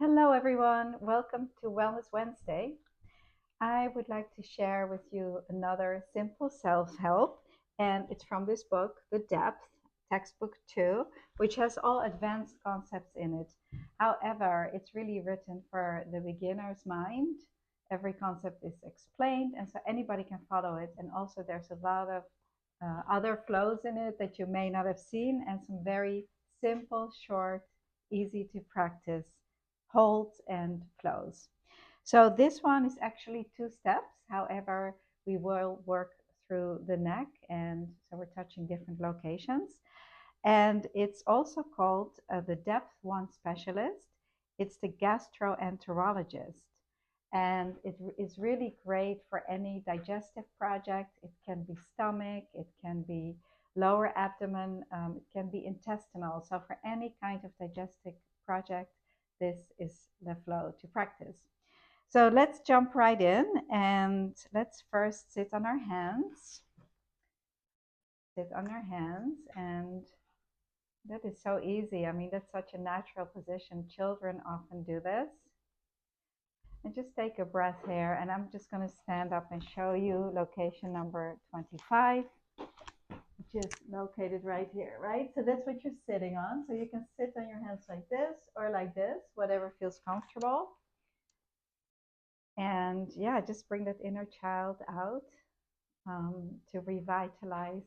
Hello, everyone. Welcome to Wellness Wednesday. I would like to share with you another simple self help, and it's from this book, The Depth, textbook 2, which has all advanced concepts in it. However, it's really written for the beginner's mind. Every concept is explained, and so anybody can follow it. And also, there's a lot of other flows in it that you may not have seen, and some very simple, short, easy to practice holds and flows. So this one is actually 2 steps. However, we will work through the neck, and so we're touching different locations. And it's also called the Depth 1 Specialist. It's the gastroenterologist. And it is really great for any digestive project. It can be stomach, it can be lower abdomen, it can be intestinal. So for any kind of digestive project, this is the flow to practice. So let's jump right in, and let's first sit on our hands. Sit on our hands, and that is so easy. I mean, that's such a natural position. Children often do this. And just take a breath here, and I'm just going to stand up and show you location number 25, which is located right here, right? So that's what you're sitting on. So you can sit on your hands like this or like this, whatever feels comfortable. And yeah, just bring that inner child out to revitalize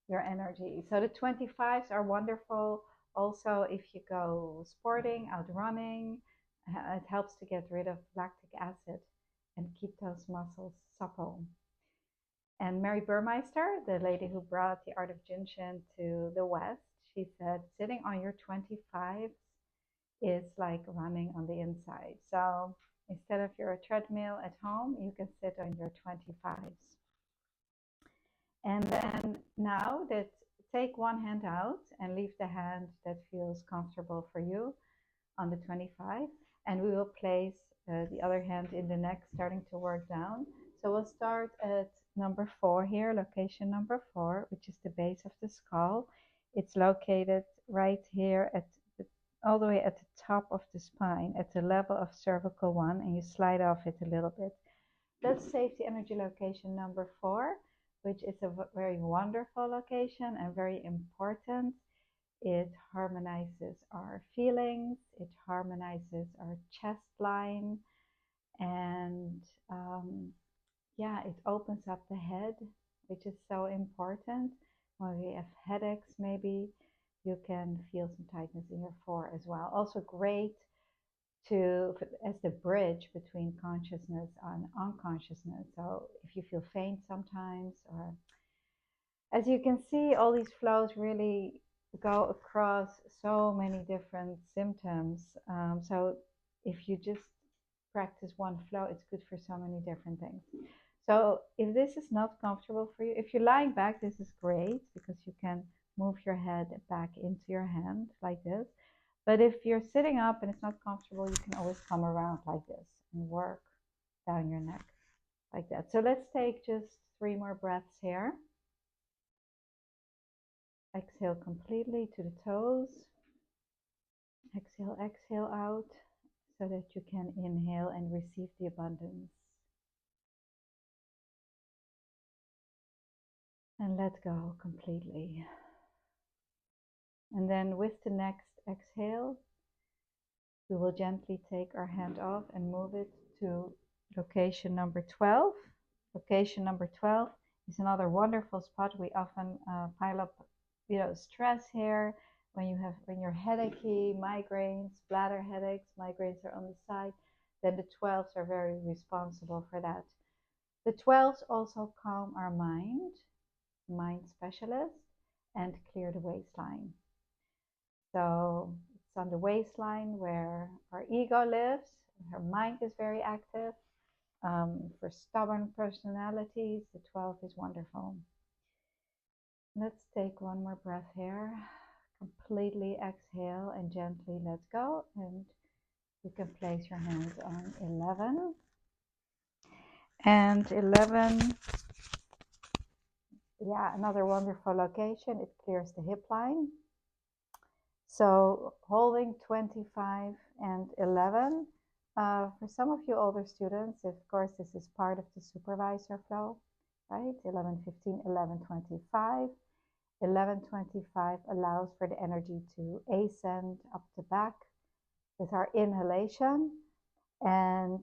your energy. So the 25s are wonderful. Also, if you go sporting, out running, it helps to get rid of lactic acid and keep those muscles supple. And Mary Burmeister, the lady who brought the art of jinshin to the West, she said sitting on your 25s is like running on the inside. So instead of your treadmill at home, you can sit on your 25s. And then now that take one hand out and leave the hand that feels comfortable for you on the 25, and we will place the other hand in the neck, starting to work down. So we'll start at number 4 here, location number 4, which is the base of the skull. It's located right here at all the way at the top of the spine, at the level of cervical 1, and you slide off it a little bit. Let's save the energy location number 4, which is a very wonderful location and very important. It harmonizes our feelings, it harmonizes our chest line, and yeah, it opens up the head, which is so important. When we have headaches, maybe you can feel some tightness in your 4 as well. Also great to as the bridge between consciousness and unconsciousness. So if you feel faint sometimes, or as you can see, all these flows really go across so many different symptoms. So if you just practice one flow, it's good for so many different things. So if this is not comfortable for you, if you're lying back, this is great because you can move your head back into your hand like this. But if you're sitting up and it's not comfortable, you can always come around like this and work down your neck like that. So let's take just 3 more breaths here. Exhale completely to the toes. Exhale, exhale out so that you can inhale and receive the abundance. And let go completely. And then with the next exhale, we will gently take our hand off and move it to location number 12. Location number 12 is another wonderful spot. We often pile up, stress here when you're headachy, migraines, bladder headaches, migraines are on the side. Then the 12s are very responsible for that. The 12s also calm our mind specialist, and clear the waistline. So it's on the waistline where our ego lives. Her mind is very active. For stubborn personalities, the 12 is wonderful. Let's take one more breath here. Completely exhale and gently let go. And you can place your hands on 11. And 11, yeah, another wonderful location. It clears the hip line. So holding 25 and 11. For some of you older students, of course, this is part of the supervisor flow, right? 11:15, 11:25. 11:25 allows for the energy to ascend up the back with our inhalation, and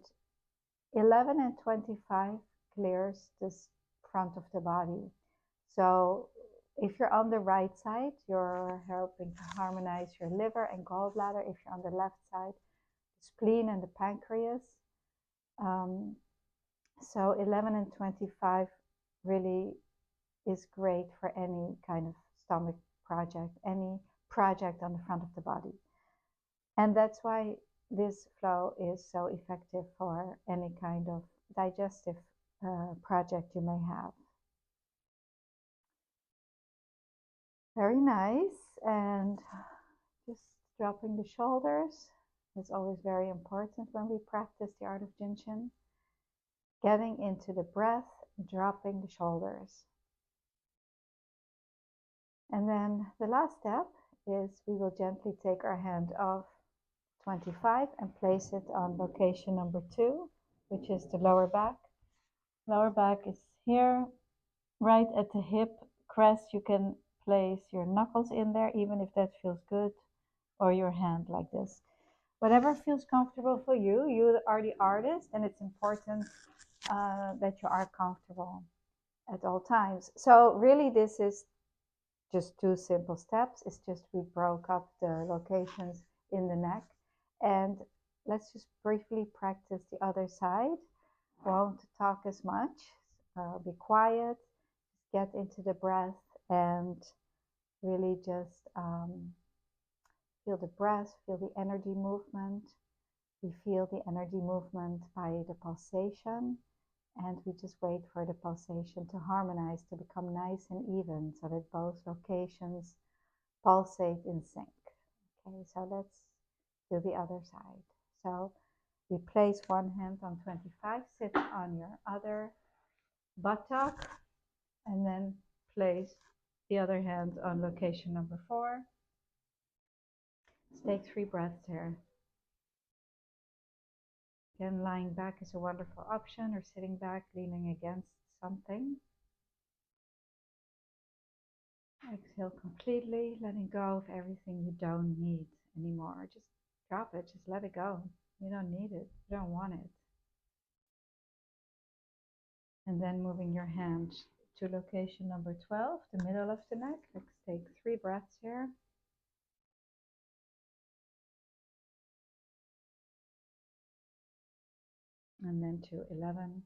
11:25 clears this front of the body. So if you're on the right side, you're helping to harmonize your liver and gallbladder. If you're on the left side, the spleen and the pancreas. So 11:25 really is great for any kind of stomach project, any project on the front of the body. And that's why this flow is so effective for any kind of digestive project you may have. Very nice. And just dropping the shoulders is always very important when we practice the art of jinshin. Getting into the breath, dropping the shoulders. And then the last step is we will gently take our hand off 25 and place it on location number 2, which is the lower back. Lower back is here, right at the hip crest. You can place your knuckles in there, even if that feels good, or your hand like this. Whatever feels comfortable for you. You are the artist, and it's important that you are comfortable at all times. So really this is just 2 simple steps. It's just we broke up the locations in the neck. And let's just briefly practice the other side. Won't talk as much. Be quiet. Get into the breath and really just feel the breath, feel the energy movement. We feel the energy movement by the pulsation, and we just wait for the pulsation to harmonize, to become nice and even, so that both locations pulsate in sync. Okay, so let's do the other side. So we place one hand on 25, sit on your other buttock, and then place the other hand on location number 4. Let's take 3 breaths here. Again, lying back is a wonderful option, or sitting back, leaning against something. Exhale completely, letting go of everything you don't need anymore. Just drop it, just let it go. You don't need it, you don't want it. And then moving your hand to location number 12, the middle of the neck. Let's take 3 breaths here. And then to 11.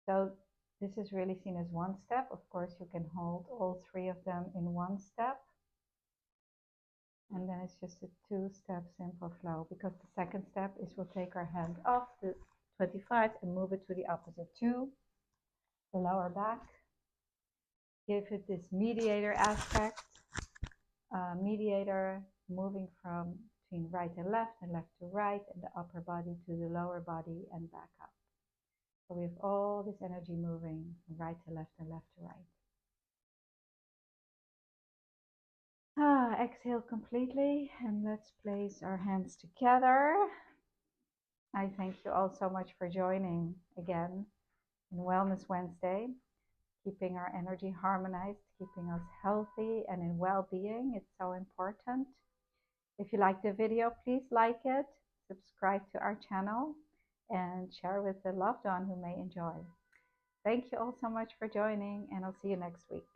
So this is really seen as one step. Of course, you can hold all 3 of them in one step. And then it's just a 2-step simple flow, because the second step is we'll take our hand off the 25 and move it to the opposite 2, the lower back. Give it this mediator aspect, mediator moving from between right and left to right, and the upper body to the lower body and back up. So we have all this energy moving from right to left and left to right. Exhale completely, and let's place our hands together. I thank you all so much for joining again in Wellness Wednesday, keeping our energy harmonized, keeping us healthy and in well-being. It's so important. If you like the video, please like it, subscribe to our channel, and share with a loved one who may enjoy. Thank you all so much for joining, and I'll see you next week.